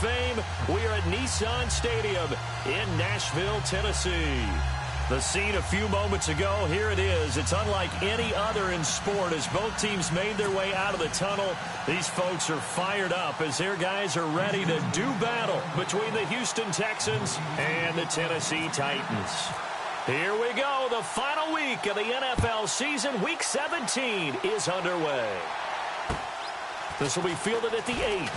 Fame. We are at Nissan Stadium in Nashville, Tennessee. The scene a few moments ago, here it is. It's unlike any other in sport as both teams made their way out of the tunnel. These folks are fired up as their guys are ready to do battle between the Houston Texans and the Tennessee Titans. Here we go. The final week of the NFL season. Week 17 is underway. This will be fielded at the 8.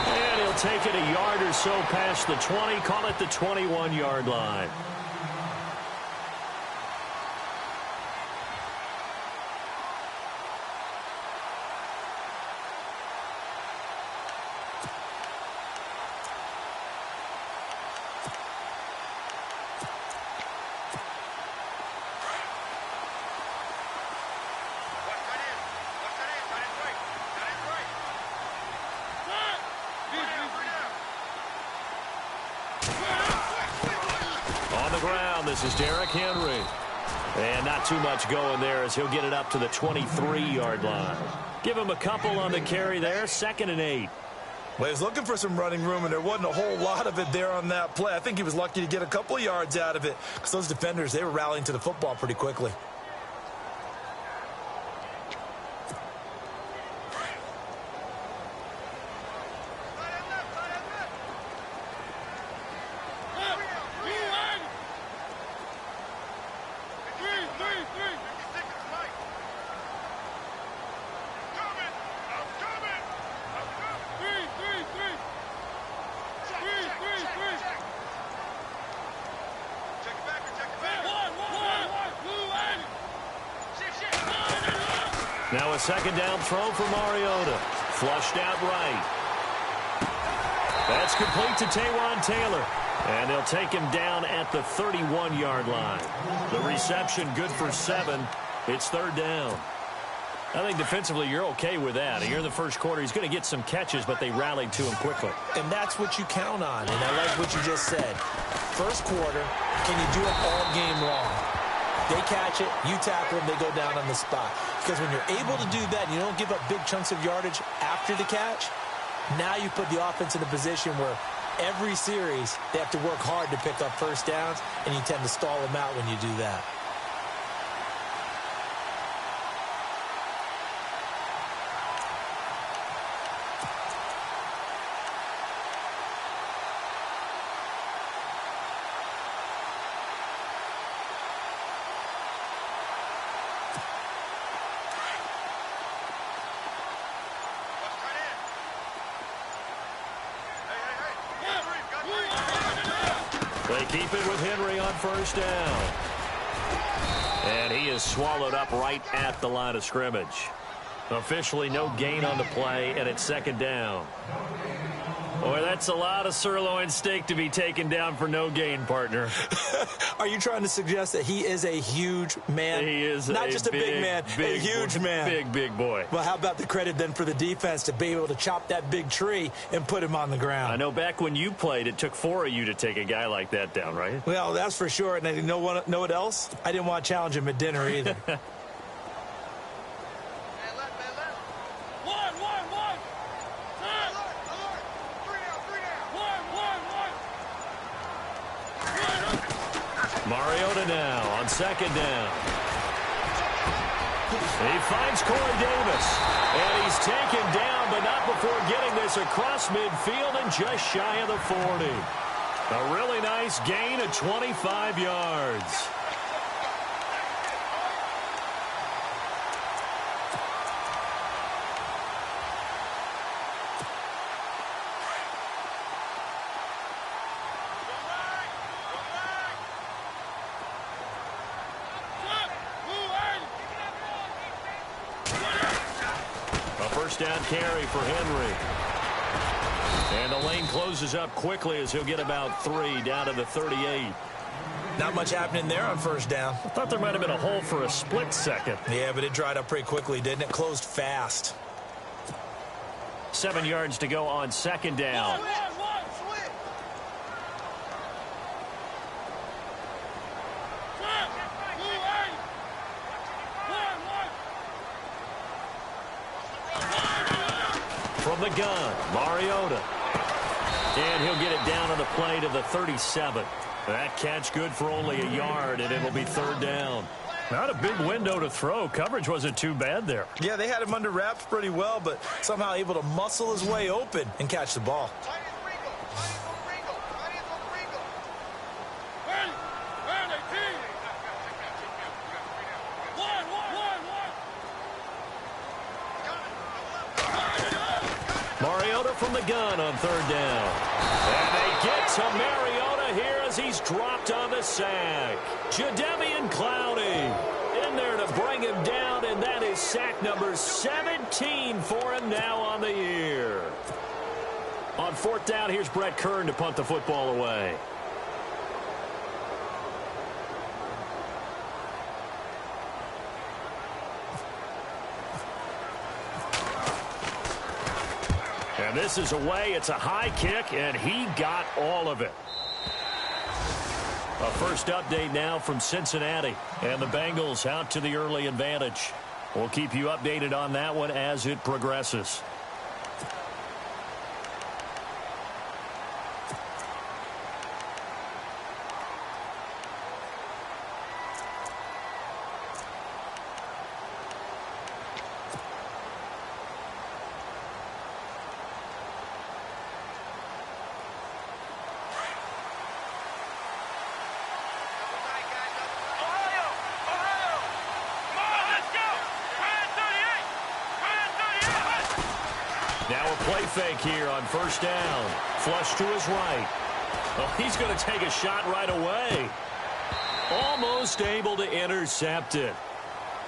And he'll take it a yard or so past the 20. Call it the 21-yard line. This is Derrick Henry. And not too much going there as he'll get it up to the 23-yard line. Give him a couple on the carry there. 2nd and 8. Well, he was looking for some running room, and there wasn't a whole lot of it there on that play. I think he was lucky to get a couple of yards out of it because those defenders, they were rallying to the football pretty quickly. Now a 2nd down throw for Mariota. Flushed out right. That's complete to Taywan Taylor. And they'll take him down at the 31-yard line. The reception good for 7. It's 3rd down. I think defensively you're okay with that. Here in the first quarter, he's going to get some catches, but they rallied to him quickly. And that's what you count on, and I like what you just said. First quarter, can you do it all game long? They catch it, you tackle them, they go down on the spot. Because when you're able to do that and you don't give up big chunks of yardage after the catch, now you put the offense in a position where every series they have to work hard to pick up first downs, and you tend to stall them out when you do that. They keep it with Henry on 1st down. And he is swallowed up right at the line of scrimmage. Officially no gain on the play, and it's 2nd down. Boy, that's a lot of sirloin steak to be taken down for no gain, partner. Are you trying to suggest that he is a huge man? He is not just a big man, a huge man. Big boy. Well, how about the credit then for the defense to be able to chop that big tree and put him on the ground? I know back when you played, it took 4 of you to take a guy like that down, right? Well, that's for sure. And I know what else? I didn't want to challenge him at dinner either. Mariota now on 2nd down. He finds Corey Davis. And he's taken down, but not before getting this across midfield and just shy of the 40. A really nice gain of 25 yards. First down carry for Henry. And the lane closes up quickly as he'll get about 3 down to the 38. Not much happening there on 1st down. I thought there might have been a hole for a split second. Yeah, but it dried up pretty quickly, didn't it? Closed fast. 7 yards to go on 2nd down. From the gun, Mariota. And he'll get it down on the play to the 37. That catch good for only a yard, and it'll be third down. Not a big window to throw. Coverage wasn't too bad there. Yeah, they had him under wraps pretty well, but somehow able to muscle his way open and catch the ball. Mariota from the gun on third down. And they get to Mariota here as he's dropped on the sack. Jadeveon Clowney in there to bring him down, and that is sack number 17 for him now on the year. On fourth down, here's Brett Kern to punt the football away. And this is away. It's a high kick, and he got all of it. A first update now from Cincinnati, and the Bengals out to the early advantage. We'll keep you updated on that one as it progresses. Now a play fake here on first down. Flush to his right. Oh, he's going to take a shot right away. Almost able to intercept it.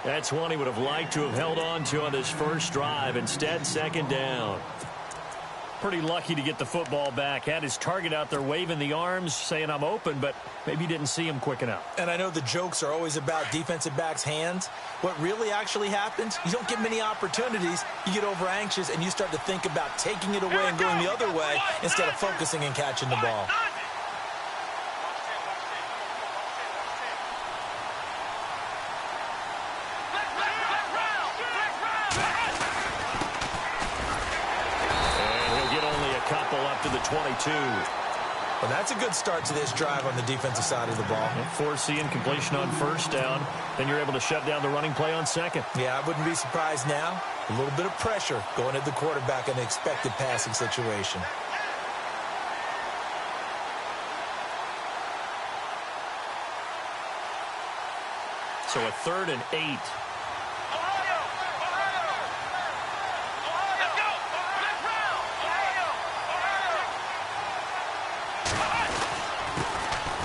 That's one he would have liked to have held on to on his first drive. Instead, second down. Pretty lucky to get the football back. Had his target out there waving the arms, saying I'm open, but maybe didn't see him quick enough. And I know the jokes are always about defensive backs' hands. What really actually happens, you don't get many opportunities. You get over anxious, and you start to think about taking it away and going the other way instead of focusing and catching the ball. Up to the 22. Well, that's a good start to this drive on the defensive side of the ball. Forcing completion on first down. Then you're able to shut down the running play on second. Yeah, I wouldn't be surprised now. A little bit of pressure going at the quarterback in an expected passing situation. So a 3rd and 8.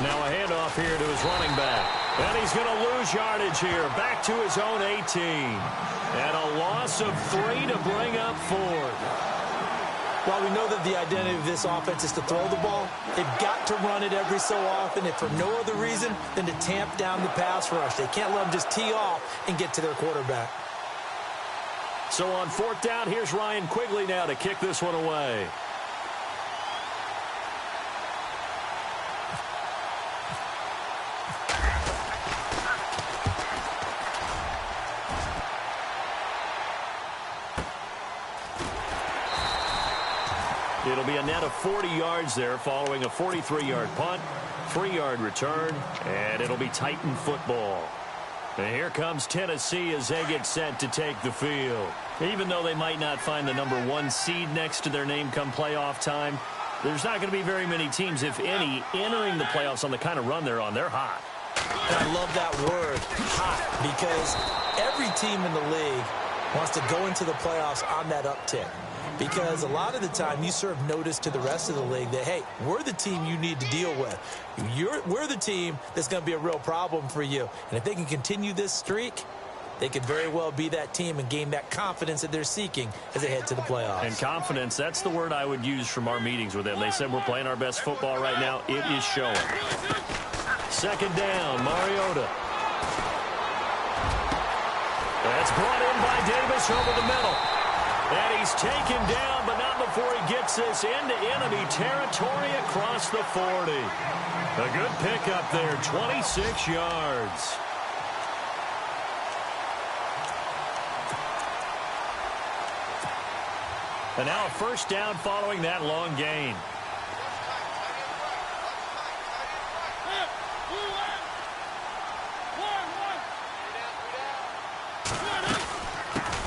Now a handoff here to his running back. And he's going to lose yardage here. Back to his own 18. And a loss of 3 to bring up 4th. While we know that the identity of this offense is to throw the ball, they've got to run it every so often, if for no other reason than to tamp down the pass rush. They can't let them just tee off and get to their quarterback. So on 4th down, here's Ryan Quigley now to kick this one away. It'll be a net of 40 yards there following a 43-yard punt, 3-yard return, and it'll be Titan football. And here comes Tennessee as they get set to take the field. Even though they might not find the #1 seed next to their name come playoff time, there's not going to be very many teams, if any, entering the playoffs on the kind of run they're on. They're hot. And I love that word, hot, because every team in the league wants to go into the playoffs on that uptick. Because a lot of the time you serve notice to the rest of the league that, hey, we're the team you need to deal with. We're the team that's going to be a real problem for you. And if they can continue this streak, they could very well be that team and gain that confidence that they're seeking as they head to the playoffs. And confidence, that's the word I would use from our meetings with them. They said we're playing our best football right now. It is showing. Second down, Mariota. That's brought in by Davis over the middle. And he's taken down, but not before he gets this into enemy territory across the 40. A good pickup there, 26 yards. And now a first down following that long gain.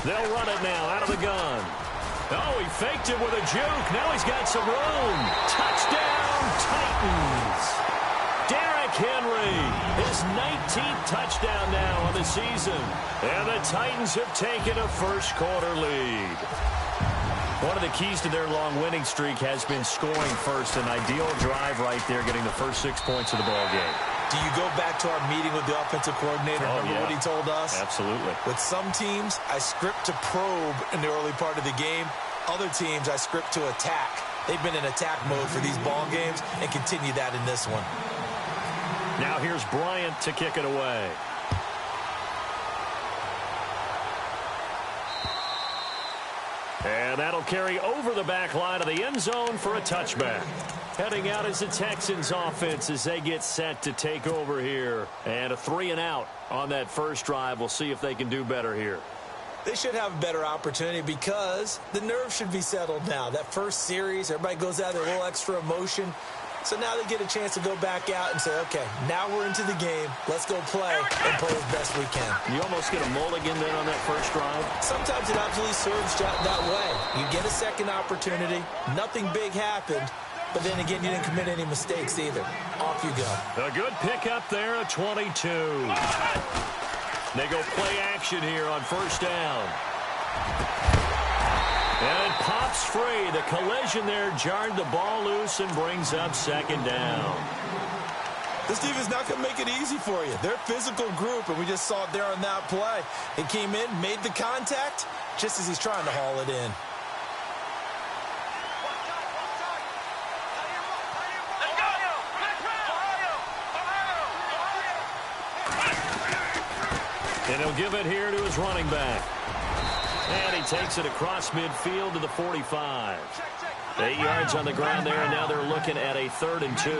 They'll run it now out of the gun. Oh, he faked it with a juke. Now he's got some room. Touchdown, Titans. Derrick Henry, his 19th touchdown now on the season. And the Titans have taken a first-quarter lead. One of the keys to their long winning streak has been scoring first. An ideal drive right there, getting the first 6 points of the ball game. Do you go back to our meeting with the offensive coordinator? Remember what he told us? Absolutely. With some teams, I script to probe in the early part of the game. Other teams, I script to attack. They've been in attack mode for these ball games and continue that in this one. Now here's Bryant to kick it away. And that'll carry over the back line of the end zone for a touchback. Heading out is the Texans offense as they get set to take over here. And a 3-and-out on that first drive. We'll see if they can do better here. They should have a better opportunity because the nerves should be settled now. That first series, everybody goes out there, a little extra emotion. So now they get a chance to go back out and say, okay, now we're into the game. Let's go play and play as best we can. You almost get a mulligan then on that first drive? Sometimes it absolutely serves that way. You get a second opportunity. Nothing big happened. But then again, you didn't commit any mistakes either. Off you go. A good pickup there at 22. They go play action here on first down. And it pops free. The collision there jarred the ball loose and brings up second down. This defense not going to make it easy for you. They're a physical group, and we just saw it there on that play. He came in, made the contact, just as he's trying to haul it in. And he'll give it here to his running back. And he takes it across midfield to the 45. 8 yards on the ground there, and now they're looking at a 3rd and 2.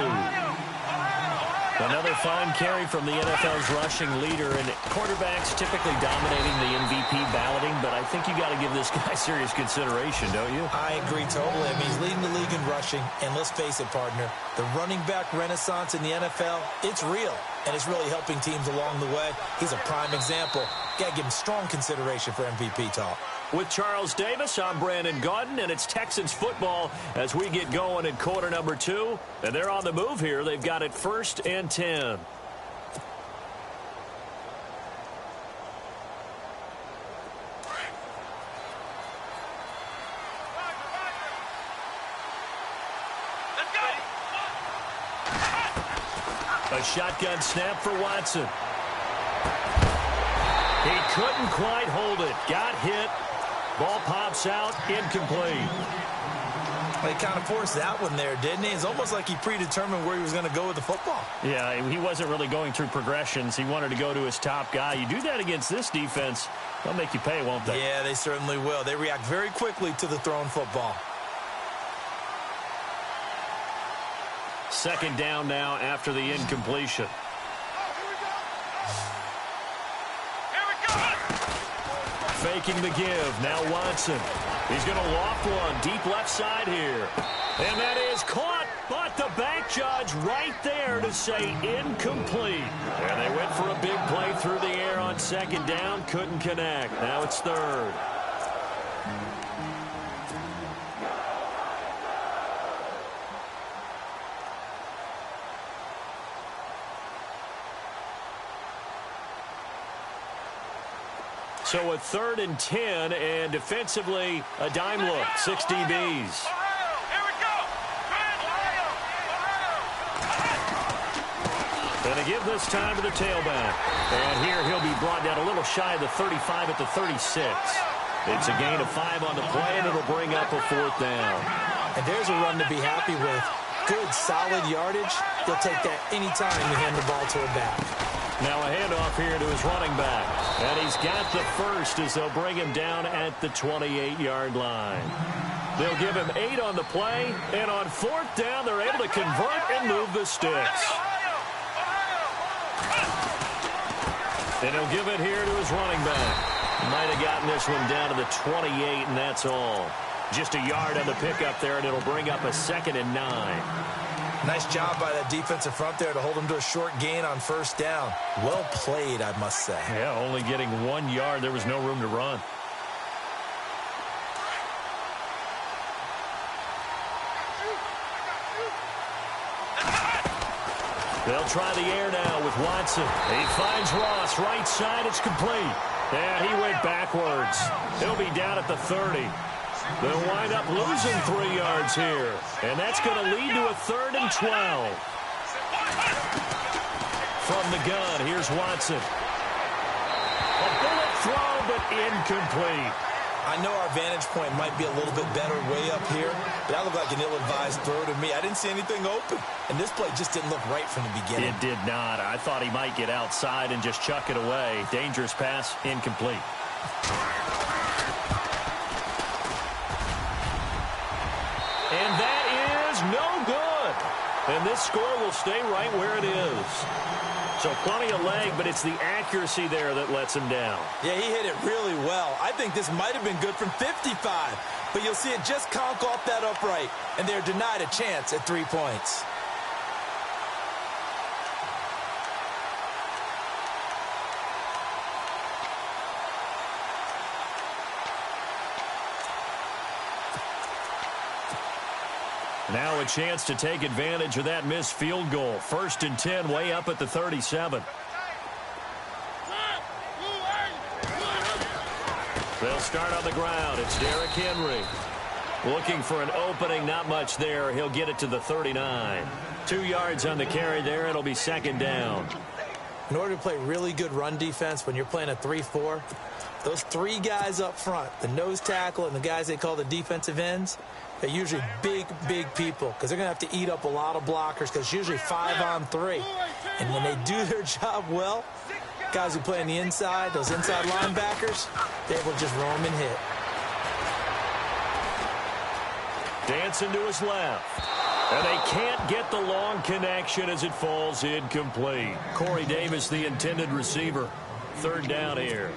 Another fine carry from the NFL's rushing leader, and quarterbacks typically dominating the MVP balloting, but I think you got to give this guy serious consideration, don't you? I agree totally. I mean, he's leading the league in rushing, and let's face it, partner, the running back renaissance in the NFL, it's real, and it's really helping teams along the way. He's a prime example. Got to give him strong consideration for MVP talk. With Charles Davis, I'm Brandon Gaudin, and it's Texans football as we get going in quarter number 2. And they're on the move here. They've got it 1st and 10. A shotgun snap for Watson. He couldn't quite hold it. Got hit. Ball pops out, incomplete. He kind of forced that one there, didn't he? It's almost like he predetermined where he was going to go with the football. Yeah, he wasn't really going through progressions. He wanted to go to his top guy. You do that against this defense, they'll make you pay, won't they? Yeah, they certainly will. They react very quickly to the thrown football. 2nd down now after the incompletion. Faking the give. Now Watson. He's going to loft one deep left side here. And that is caught, but the back judge right there to say incomplete. And they went for a big play through the air on 2nd down. Couldn't connect. Now it's 3rd. So a 3rd and 10, and defensively, a dime look. 6 DBs. And they give this time to the tailback. And here he'll be brought down a little shy of the 35 at the 36. It's a gain of 5 on the play, and it'll bring up a 4th down. And there's a run to be happy with. Good, solid yardage. They'll take that anytime you hand the ball to a back. Now a handoff here to his running back. And he's got the first as they'll bring him down at the 28-yard line. They'll give him 8 on the play, and on 4th down, they're able to convert and move the sticks. And he'll give it here to his running back. Might have gotten this one down to the 28, and that's all. Just a yard on the pickup there, and it'll bring up a 2nd and 9. Nice job by that defensive front there to hold him to a short gain on 1st down. Well played, I must say. Yeah, only getting 1 yard. There was no room to run. They'll try the air now with Watson. He finds Ross. Right side, it's complete. Yeah, he went backwards. He'll be down at the 30. They'll wind up losing 3 yards here. And that's going to lead to a 3rd and 12. From the gun, here's Watson. A bullet throw, but incomplete. I know our vantage point might be a little bit better way up here, but that looked like an ill-advised throw to me. I didn't see anything open, and this play just didn't look right from the beginning. It did not. I thought he might get outside and just chuck it away. Dangerous pass, incomplete. And that is no good. And this score will stay right where it is. So plenty of leg, but it's the accuracy there that lets him down. Yeah, he hit it really well. I think this might have been good from 55, but you'll see it just conk off that upright, and they're denied a chance at 3 points. Now a chance to take advantage of that missed field goal. 1st and 10, way up at the 37. They'll start on the ground. It's Derrick Henry. Looking for an opening, not much there. He'll get it to the 39. 2 yards on the carry there. It'll be 2nd down. In order to play really good run defense when you're playing a 3-4, those 3 guys up front, the nose tackle and the guys they call the defensive ends, they're usually big, big people because they're going to have to eat up a lot of blockers because it's usually 5-on-3. And when they do their job well, guys who play on the inside, those inside linebackers, they will just roam and hit. Dancing to his left. And they can't get the long connection as it falls incomplete. Corey Davis, the intended receiver. 3rd down here.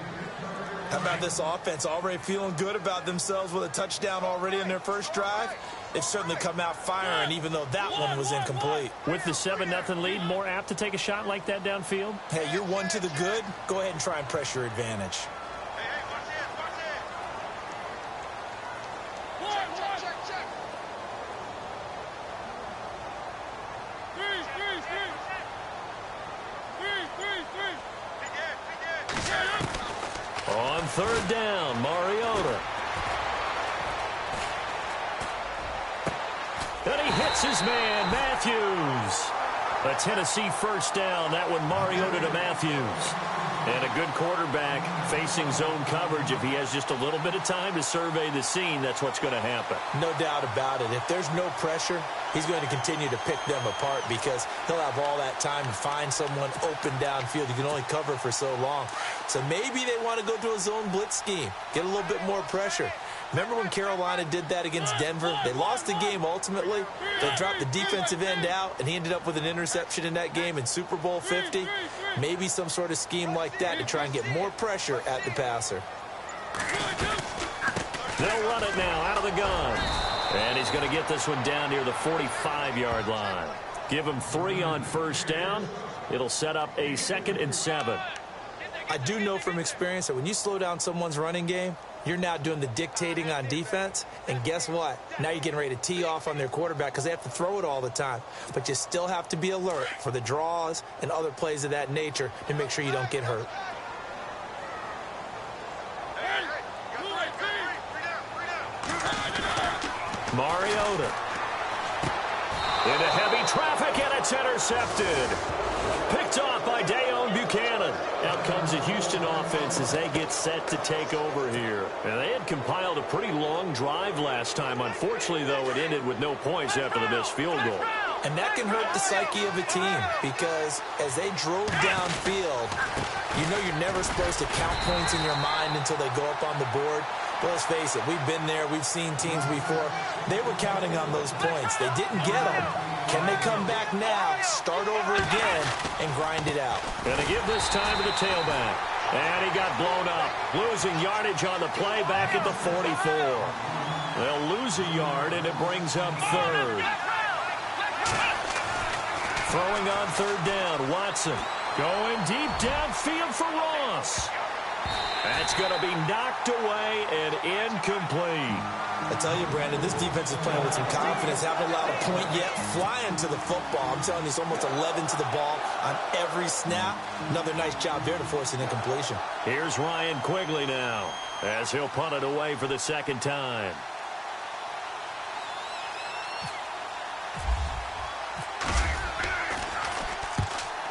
How about this offense already feeling good about themselves with a touchdown already in their first drive? They've certainly come out firing, even though that one was incomplete. With the 7-0 lead, more apt to take a shot like that downfield? Hey, you're 1 to the good. Go ahead and try and press your advantage. On 3rd down, Mariota. And he hits his man, Matthews. A Tennessee 1st down. That one, Mariota to Matthews. And a good quarterback facing zone coverage. If he has just a little bit of time to survey the scene, that's what's going to happen. No doubt about it. If there's no pressure, he's going to continue to pick them apart because he'll have all that time to find someone open downfield. You can only cover for so long. So maybe they want to go to a zone blitz scheme, get a little bit more pressure. Remember when Carolina did that against Denver? They lost the game ultimately. They dropped the defensive end out, and he ended up with an interception in that game in Super Bowl 50. Maybe some sort of scheme like that to try and get more pressure at the passer. They'll run it now out of the gun. And he's going to get this one down near the 45-yard line. Give him 3 on 1st down. It'll set up a 2nd and 7. I do know from experience that when you slow down someone's running game, you're now doing the dictating on defense. And guess what? Now you're getting ready to tee off on their quarterback because they have to throw it all the time. But you still have to be alert for the draws and other plays of that nature to make sure you don't get hurt. Mariota. Into heavy traffic, and it's intercepted. Picked off by Dayon Buchanan. Out comes the Houston offense as they get set to take over here. And they had compiled a pretty long drive last time. Unfortunately, though, it ended with no points after the missed field goal. And that can hurt the psyche of a team because as they drove downfield, you know you're never supposed to count points in your mind until they go up on the board. Well, let's face it, we've been there. We've seen teams before. They were counting on those points. They didn't get them. Can they come back now, start over again, and grind it out? Going to give this time to the tailback. And he got blown up. Losing yardage on the play back at the 44. They'll lose a yard, and it brings up 3rd. Throwing on 3rd down, Watson. Going deep downfield for Ross. That's going to be knocked away and incomplete. I tell you, Brandon, this defense is playing with some confidence. Haven't allowed a point yet. Flying to the football. I'm telling you, it's almost 11 to the ball on every snap. Another nice job there to force an incompletion. Here's Ryan Quigley now as he'll punt it away for the second time.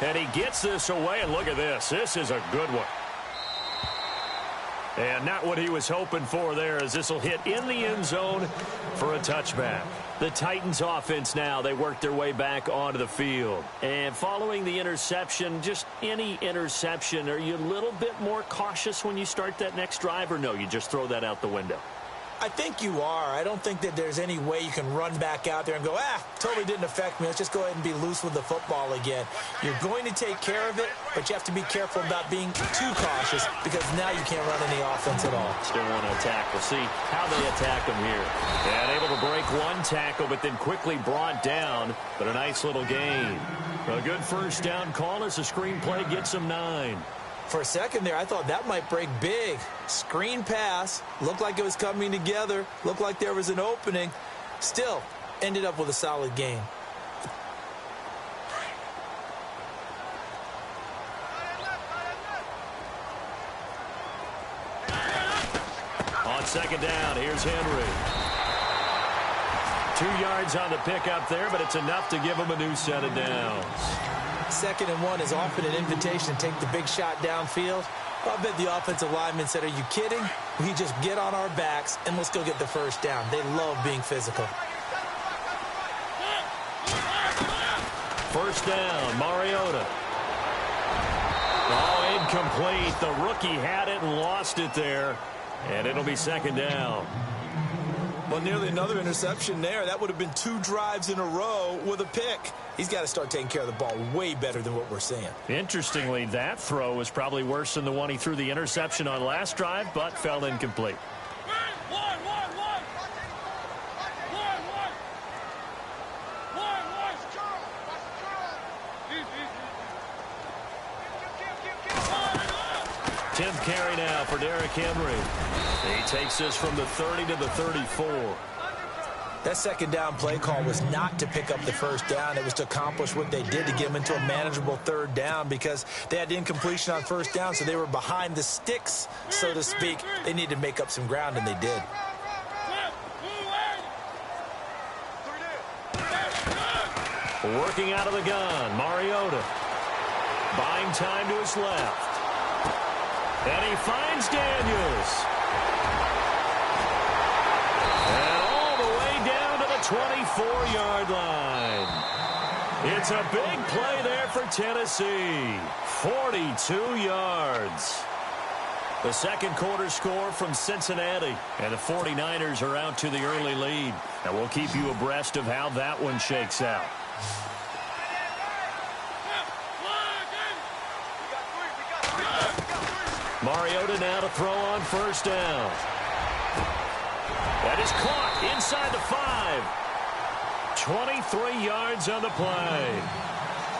And he gets this away, and look at this. This is a good one. And not what he was hoping for there, as this will hit in the end zone for a touchback. The Titans offense now, they work their way back onto the field. And following the interception, just any interception, are you a little bit more cautious when you start that next drive, or no, you just throw that out the window? I think you are. I don't think that there's any way you can run back out there and go, totally didn't affect me. Let's just go ahead and be loose with the football again. You're going to take care of it, but you have to be careful about being too cautious because now you can't run any offense at all. Still want to attack. We'll see how they attack them here. And able to break one tackle, but then quickly brought down, but a nice little gain. A good first down call as the screenplay gets them 9. For a second there, I thought that might break big. Screen pass. Looked like it was coming together. Looked like there was an opening. Still, ended up with a solid gain. On second down, here's Henry. 2 yards on the pickup there, but it's enough to give him a new set of downs. 2nd and 1 is often an invitation to take the big shot downfield. I bet the offensive lineman said, are you kidding? We just get on our backs and let's go get the first down. They love being physical. First down, Mariota. Oh, incomplete. The rookie had it and lost it there. And it'll be second down. Well, nearly another interception there. That would have been 2 drives in a row with a pick. He's got to start taking care of the ball way better than what we're seeing. Interestingly, that throw was probably worse than the one he threw the interception on last drive, but fell incomplete. Tenth carry now for Derrick Henry. He takes this from the 30 to the 34. That second down play call was not to pick up the first down. It was to accomplish what they did to get them into a manageable third down because they had incompletion on first down, so they were behind the sticks, so to speak. They needed to make up some ground, and they did. Working out of the gun, Mariota. Buying time to his left. And he finds Daniels. And all the way down to the 24-yard line. It's a big play there for Tennessee. 42 yards. The second quarter score from Cincinnati. And the 49ers are out to the early lead. And we'll keep you abreast of how that one shakes out. Mariota now to throw on first down. That is caught inside the 5. 23 yards on the play.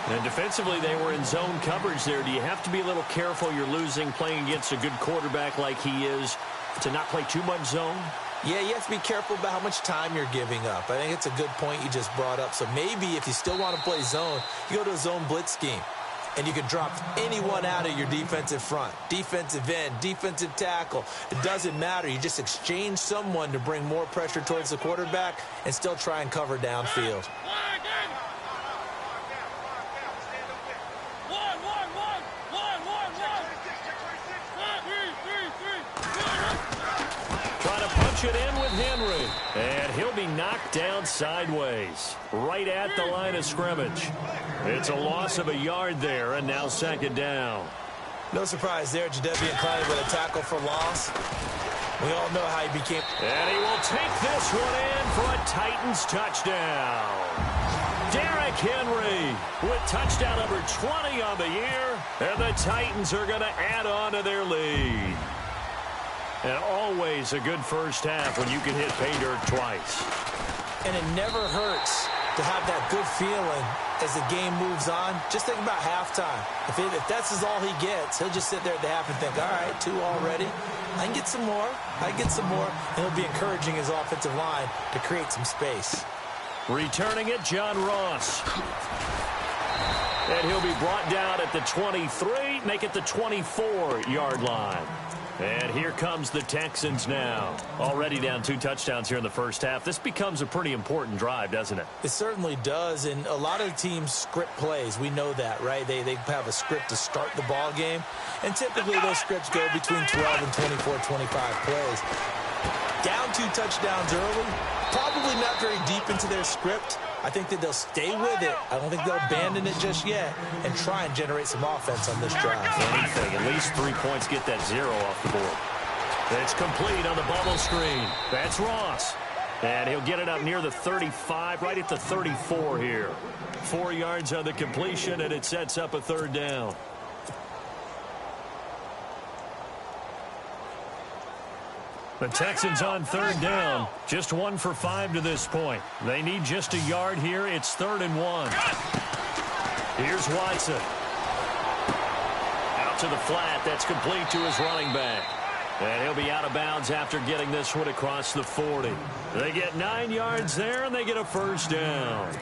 And defensively, they were in zone coverage there. Do you have to be a little careful? You're losing, playing against a good quarterback like he is, to not play too much zone? Yeah, you have to be careful about how much time you're giving up. I think it's a good point you just brought up. So maybe if you still want to play zone, you go to a zone blitz scheme. And you can drop anyone out of your defensive front. Defensive end, defensive tackle. It doesn't matter. You just exchange someone to bring more pressure towards the quarterback and still try and cover downfield. Trying to punch it in with Henry. And he'll be knocked down sideways, right at the line of scrimmage. It's a loss of a yard there, and now second down. No surprise there, Jadeveon Clowney with a tackle for loss. We all know how he became. And he will take this one in for a Titans touchdown. Derrick Henry with touchdown number 20 on the year, and the Titans are going to add on to their lead. And always a good first half when you can hit pay dirt twice. And it never hurts to have that good feeling as the game moves on, just think about halftime. If that's all he gets, he'll just sit there at the half and think, all right, 2 already. I can get some more. And he'll be encouraging his offensive line to create some space. Returning it, John Ross. And he'll be brought down at the 23, make it the 24-yard line. And here comes the Texans now. Already down 2 touchdowns here in the first half. This becomes a pretty important drive, doesn't it? It certainly does, and a lot of teams script plays. We know that, right? They have a script to start the ball game, and typically those scripts go between 12 and 24, 25 plays. Down 2 touchdowns early, probably not very deep into their script. I think that they'll stay with it. I don't think they'll abandon it just yet and try and generate some offense on this drive. Anything. At least 3 points, get that 0 off the board. It's complete on the bubble screen. That's Ross. And he'll get it up near the 35, right at the 34 here. 4 yards on the completion, and it sets up a 3rd down. The Texans on 3rd down. Just 1 for 5 to this point. They need just a yard here. It's 3rd and 1. Here's Watson. Out to the flat. That's complete to his running back. And he'll be out of bounds after getting this one across the 40. They get 9 yards there, and they get a 1st down.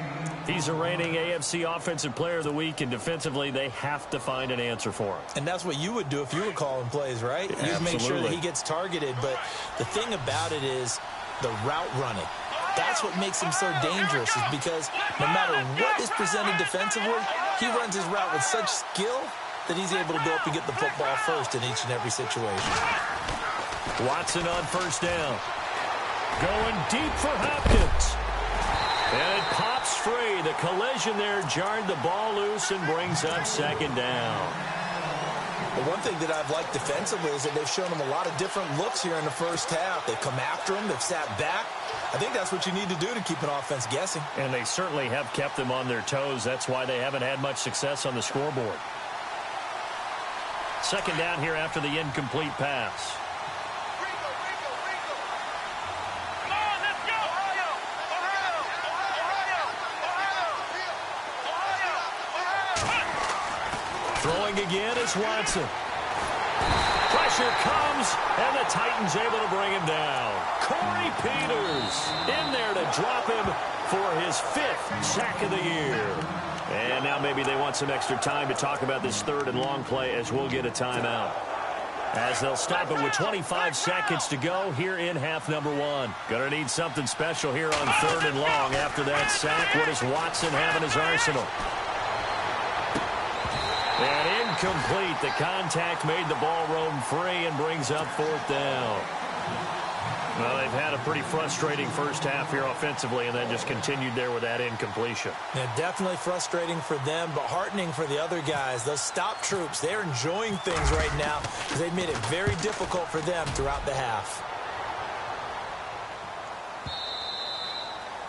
He's a reigning AFC Offensive Player of the Week, and defensively, they have to find an answer for him. And that's what you would do if you were calling plays, right? Absolutely. You make sure that he gets targeted. But the thing about it is the route running. That's what makes him so dangerous, is because no matter what is presented defensively, he runs his route with such skill that he's able to go up and get the football first in each and every situation. Watson on 1st down. Going deep for Hopkins. And it pops free. The collision there jarred the ball loose and brings up 2nd down. The one thing that I've liked defensively is that they've shown him a lot of different looks here in the first half. They've come after him. They've sat back. I think that's what you need to do to keep an offense guessing. And they certainly have kept them on their toes. That's why they haven't had much success on the scoreboard. 2nd down here after the incomplete pass. Throwing again is Watson. Pressure comes, and the Titans able to bring him down. Corey Peters in there to drop him for his 5th sack of the year. And now maybe they want some extra time to talk about this 3rd and long play, as we'll get a timeout. As they'll stop it with 25 seconds to go here in half number 1. Gonna need something special here on 3rd and long after that sack. What does Watson have in his arsenal? And incomplete. The contact made the ball roam free and brings up 4th down. Well, they've had a pretty frustrating first half here offensively, and then just continued there with that incompletion. Yeah, definitely frustrating for them, but heartening for the other guys. Those stop troops, they're enjoying things right now because they've made it very difficult for them throughout the half.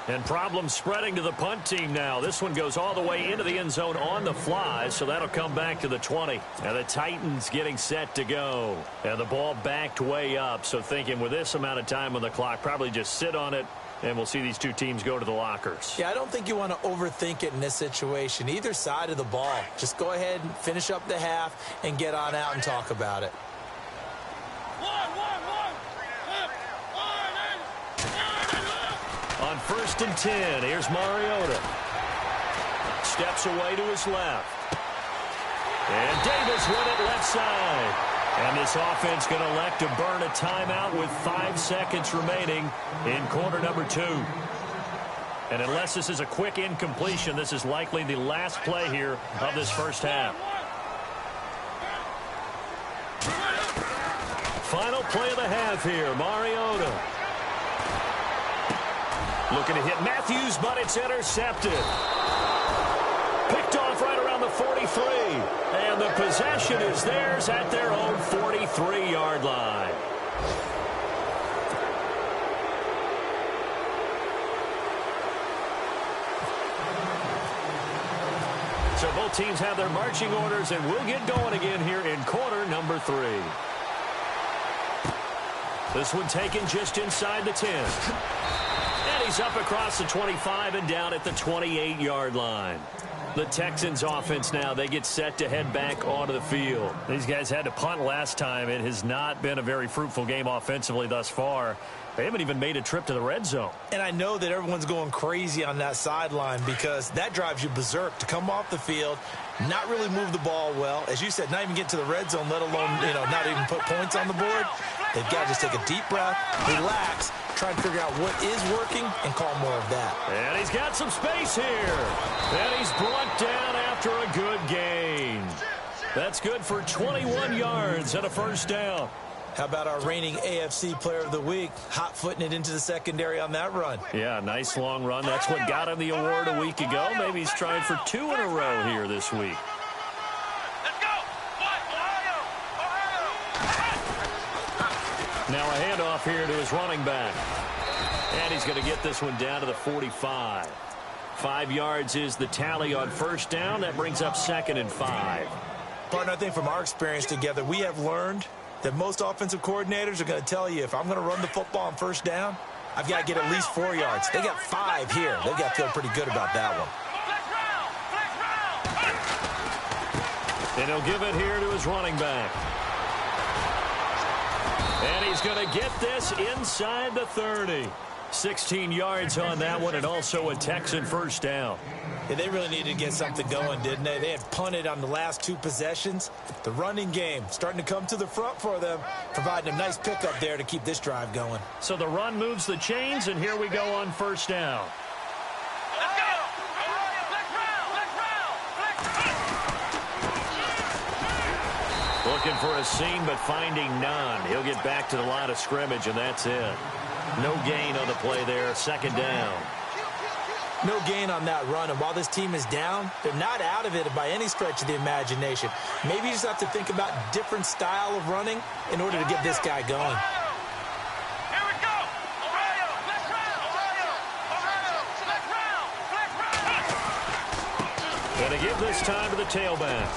And problems spreading to the punt team now. This one goes all the way into the end zone on the fly, so that'll come back to the 20. And the Titans getting set to go. And the ball backed way up, so thinking with this amount of time on the clock, probably just sit on it, and we'll see these two teams go to the lockers. Yeah, I don't think you want to overthink it in this situation. Either side of the ball. Just go ahead and finish up the half and get on out and talk about it. On 1st and 10, here's Mariota. Steps away to his left. And Davis with it left side. And this offense going to elect to burn a timeout with 5 seconds remaining in quarter number 2. And unless this is a quick incompletion, this is likely the last play here of this first half. Final play of the half here, Mariota. Looking to hit Matthews, but it's intercepted. Picked off right around the 43. And the possession is theirs at their own 43-yard line. So both teams have their marching orders, and we'll get going again here in quarter number 3. This one taken just inside the 10. And he's up across the 25 and down at the 28-yard line. The Texans offense now, they get set to head back onto the field. These guys had to punt last time. It has not been a very fruitful game offensively thus far. They haven't even made a trip to the red zone. And I know that everyone's going crazy on that sideline because that drives you berserk to come off the field, not really move the ball well. As you said, not even get to the red zone, let alone, not even put points on the board. They've got to just take a deep breath, relax, try and figure out what is working and call more of that. And he's got some space here. And he's brought down after a good gain. That's good for 21 yards and a first down. How about our reigning AFC Player of the Week, hot-footing it into the secondary on that run? Yeah, nice long run. That's what got him the award a week ago. Maybe he's trying for 2 in a row here this week. Let's go! Ohio! Now a handoff here to his running back. And he's going to get this one down to the 45. 5 yards is the tally on first down. That brings up 2nd and 5. Partner, I think from our experience together, we have learned that most offensive coordinators are going to tell you, if I'm going to run the football on first down, I've got to get at least 4 yards. They got 5 here. They've got to feel pretty good about that one. And he'll give it here to his running back. And he's going to get this inside the 30. 16 yards on that one, and also a Texan first down. Yeah, they really needed to get something going, didn't they? They had punted on the last 2 possessions. The running game starting to come to the front for them, providing a nice pickup there to keep this drive going. So the run moves the chains, and here we go on first down. Let's go! Looking for a seam, but finding none. He'll get back to the line of scrimmage, and that's it. No gain on the play there, 2nd down. No gain on that run, and while this team is down, they're not out of it by any stretch of the imagination. Maybe you just have to think about different style of running in order to get this guy going. Here we go! Ohio! Let's round! Ohio! Let's round! Going to give this time to the tailback.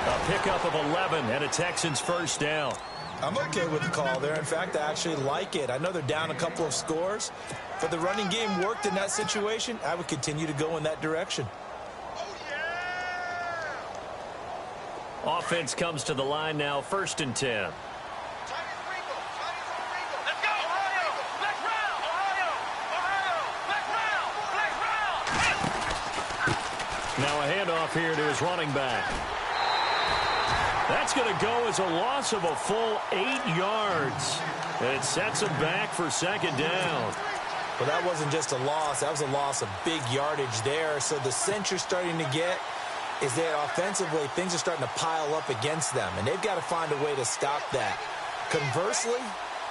A pickup of 11 and a Texans first down. I'm okay with the call there. In fact, I actually like it. I know they're down a couple of scores, but the running game worked in that situation. I would continue to go in that direction. Offense comes to the line now, 1st and 10. Let's go! Ohio! Let's round! Ohio! Let's round! Now a handoff here to his running back. That's going to go as a loss of a full 8 yards. And it sets him back for 2nd down. Well, that wasn't just a loss. That was a loss of big yardage there. So the sense you're starting to get is that offensively things are starting to pile up against them, and they've got to find a way to stop that. Conversely,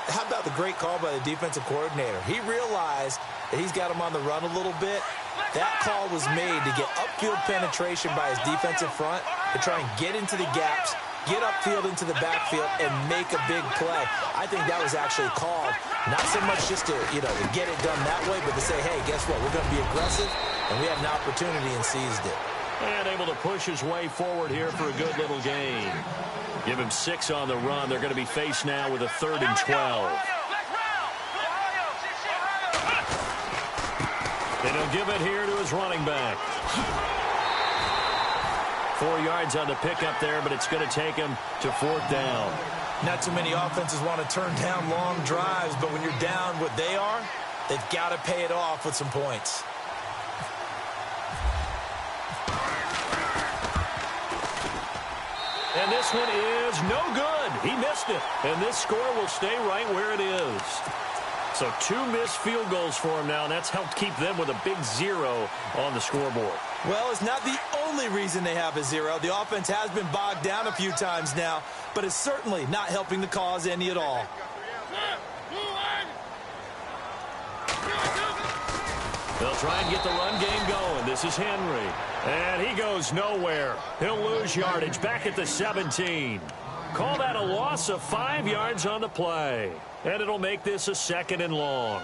how about the great call by the defensive coordinator? He realized that he's got him on the run a little bit. That call was made to get upfield penetration by his defensive front to try and get into the gaps, get upfield into the backfield, and make a big play. I think that was actually called, not so much just to, to get it done that way, but to say, hey, guess what? We're going to be aggressive, and we had an opportunity and seized it. And able to push his way forward here for a good little gain. Give him 6 on the run. They're going to be faced now with a 3rd and 12. And he'll give it here to his running back. 4 yards on the pickup there, but it's going to take him to 4th down. Not too many offenses want to turn down long drives, but when you're down what they are, they've got to pay it off with some points. And this one is no good. He missed it. And this score will stay right where it is. So 2 missed field goals for him now, and that's helped keep them with a big 0 on the scoreboard. Well, it's not the only reason they have a 0. The offense has been bogged down a few times now, but it's certainly not helping the cause any at all. They'll try and get the run game going. This is Henry. And he goes nowhere. He'll lose yardage back at the 17. Call that a loss of 5 yards on the play. And it'll make this a 2nd and long.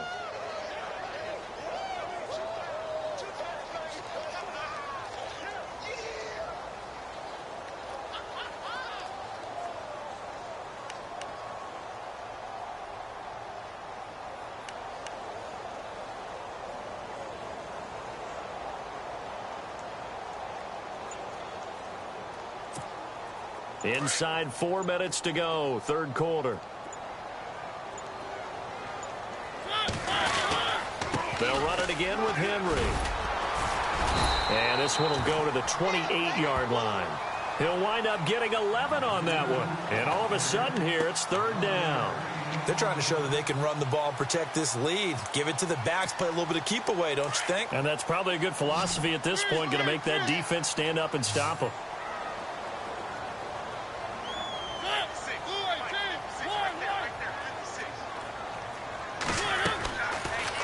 Inside 4 minutes to go, third quarter. They'll run it again with Henry. And this one will go to the 28-yard line. He'll wind up getting 11 on that one. And all of a sudden here, it's third down. They're trying to show that they can run the ball and protect this lead. Give it to the backs, play a little bit of keep away, don't you think? And that's probably a good philosophy at this point, going to make that defense stand up and stop them.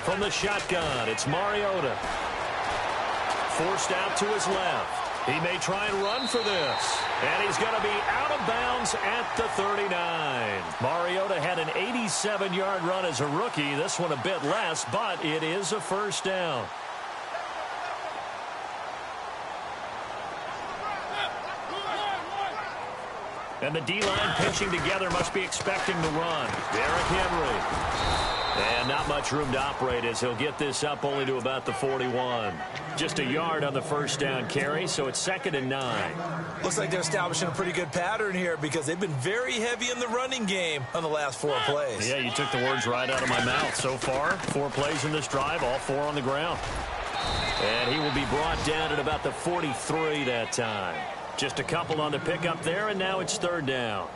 From the shotgun, it's Mariota. Forced out to his left. He may try and run for this. And he's going to be out of bounds at the 39. Mariota had an 87-yard run as a rookie. This one a bit less, but it is a first down. And the D-line pinching together must be expecting the run. Derrick Henry. And not much room to operate as he'll get this up only to about the 41. Just a yard on the first down carry, so it's 2nd and 9. Looks like they're establishing a pretty good pattern here because they've been very heavy in the running game on the last 4 plays. Yeah, you took the words right out of my mouth. So far, 4 plays in this drive, all 4 on the ground. And he will be brought down at about the 43 that time. Just a couple on the pickup there, and now it's third down.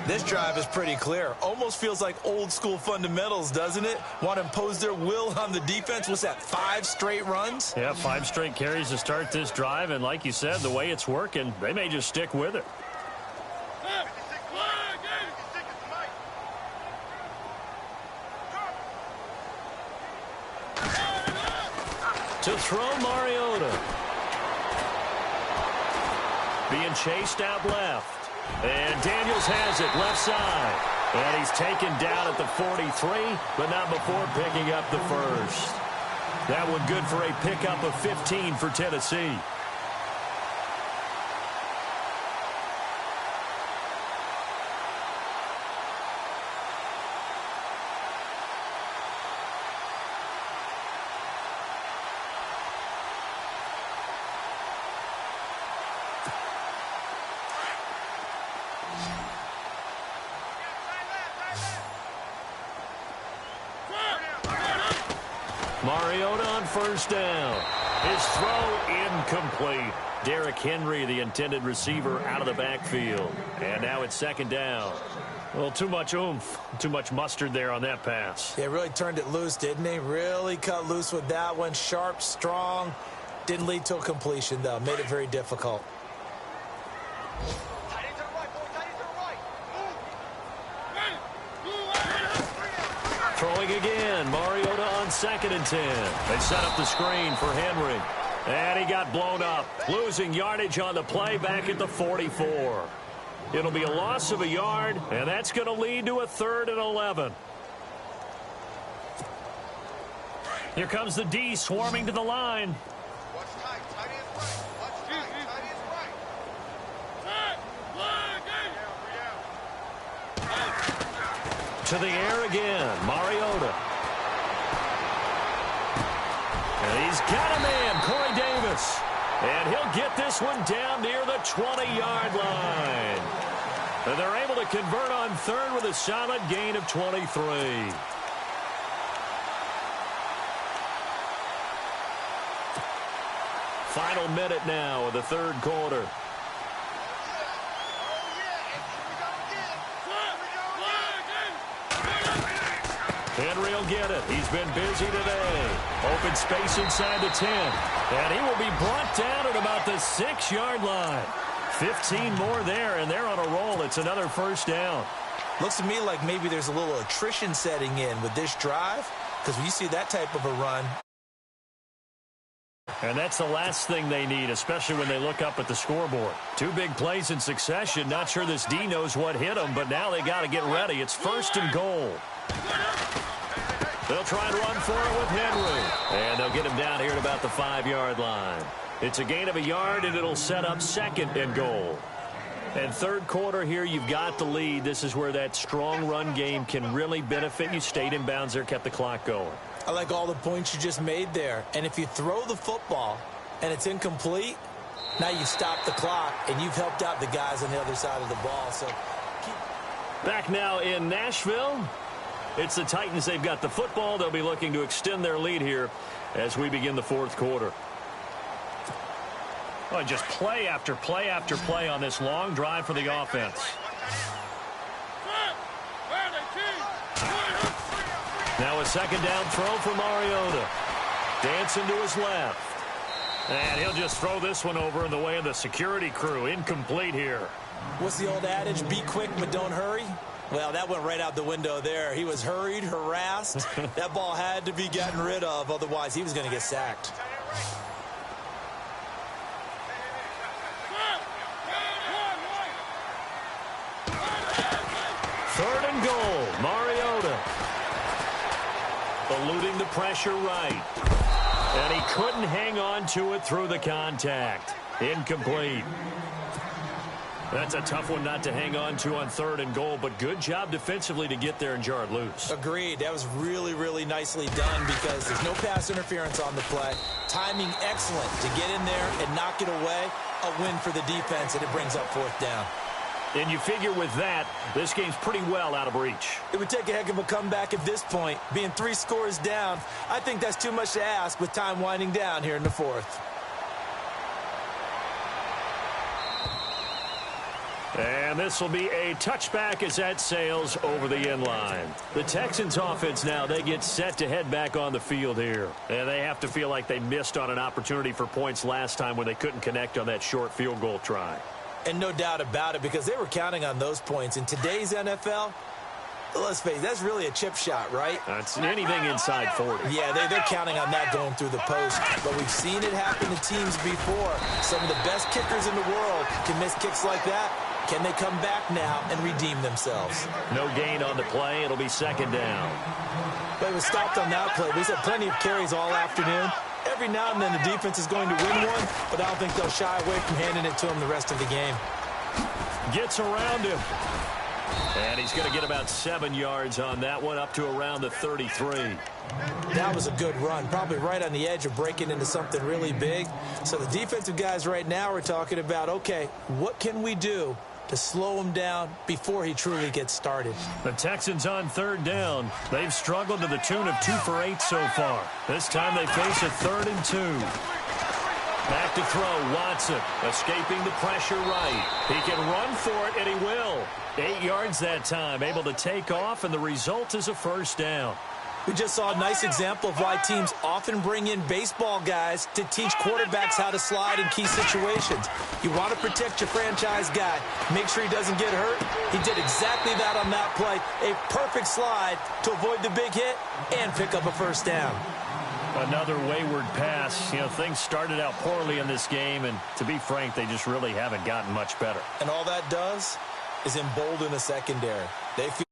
This drive is pretty clear. Almost feels like old school fundamentals, doesn't it? Want to impose their will on the defense. What's that, 5 straight runs? Yeah, 5 straight carries to start this drive. And like you said, the way it's working, they may just stick with it. To throw Mariota. Being chased out left. And Daniels has it left side. And he's taken down at the 43, but not before picking up the first. That one good for a pickup of 15 for Tennessee. Mariota on first down. His throw incomplete. Derrick Henry, the intended receiver, out of the backfield. And now it's 2nd down. Well, too much oomph, too much mustard there on that pass. They really turned it loose, didn't they? Really cut loose with that one. Sharp, strong. Didn't lead to a completion, though. Made it very difficult. Throwing again. Mariota on 2nd and 10. They set up the screen for Henry. And he got blown up. Losing yardage on the play back at the 44. It'll be a loss of a yard, and that's going to lead to a 3rd and 11. Here comes the D swarming to the line. To the air again, Mariota. And he's got a man, Corey Davis. And he'll get this one down near the 20-yard line. And they're able to convert on 3rd with a solid gain of 23. Final minute now of the 3rd quarter. Henry will get it. He's been busy today. Open space inside the 10. And he will be brought down at about the 6-yard line. 15 more there, and they're on a roll. It's another first down. Looks to me like maybe there's a little attrition setting in with this drive, because when you see that type of a run. And that's the last thing they need, especially when they look up at the scoreboard. 2 big plays in succession. Not sure this D knows what hit them, but now they got to get ready. It's 1st and goal. They'll try and run for it with Henry. And they'll get him down here at about the 5-yard line. It's a gain of a yard, and it'll set up 2nd and goal. And 3rd quarter here, you've got the lead. This is where that strong run game can really benefit you. Stayed in bounds there, kept the clock going. I like all the points you just made there. And if you throw the football and it's incomplete, Now you stop the clock, and you've helped out the guys on the other side of the ball. So back now in Nashville. It's the Titans. They've got the football. They'll be looking to extend their lead here as we begin the fourth quarter. Oh, just play after play after play on this long drive for the offense. Now a second down throw for Mariota. Dancing to his left. And he'll just throw this one over in the way of the security crew. Incomplete here. What's the old adage? Be quick, but don't hurry. Well, that went right out the window there. He was hurried, harassed. That ball had to be gotten rid of. Otherwise, he was going to get sacked. Third and goal. Mariota. Eluding the pressure right. And he couldn't hang on to it through the contact. Incomplete. That's a tough one not to hang on to on third and goal, but good job defensively to get there and jar it loose. Agreed. That was really, really nicely done because there's no pass interference on the play. Timing excellent to get in there and knock it away. A win for the defense, and it brings up fourth down. And you figure with that, this game's pretty well out of reach. It would take a heck of a comeback at this point. Being 3 scores down, I think that's too much to ask with time winding down here in the fourth. And this will be a touchback as that sails over the end line. The Texans offense now, they get set to head back on the field here. And they have to feel like they missed on an opportunity for points last time when they couldn't connect on that short field goal try. And no doubt about it, because they were counting on those points. In today's NFL, let's face it, that's really a chip shot, right? That's anything inside 40. Yeah, they're counting on that going through the post. But we've seen it happen to teams before. Some of the best kickers in the world can miss kicks like that. Can they come back now and redeem themselves? No gain on the play. It'll be second down. But it was stopped on that play. We've had plenty of carries all afternoon. Every now and then the defense is going to win one, but I don't think they'll shy away from handing it to him the rest of the game. Gets around him. And he's going to get about 7 yards on that one, up to around the 33. That was a good run, probably right on the edge of breaking into something really big. So the defensive guys right now are talking about, okay, what can we do to slow him down before he truly gets started? The Texans on third down. They've struggled to the tune of 2 for 8 so far. This time they face a 3rd and 2. Back to throw, Watson, escaping the pressure right. He can run for it, and he will. 8 yards that time, able to take off, and the result is a first down. We just saw a nice example of why teams often bring in baseball guys to teach quarterbacks how to slide in key situations. You want to protect your franchise guy. Make sure he doesn't get hurt. He did exactly that on that play. A perfect slide to avoid the big hit and pick up a first down. Another wayward pass. You know, things started out poorly in this game, and to be frank, they just really haven't gotten much better. And all that does is embolden a secondary. They feel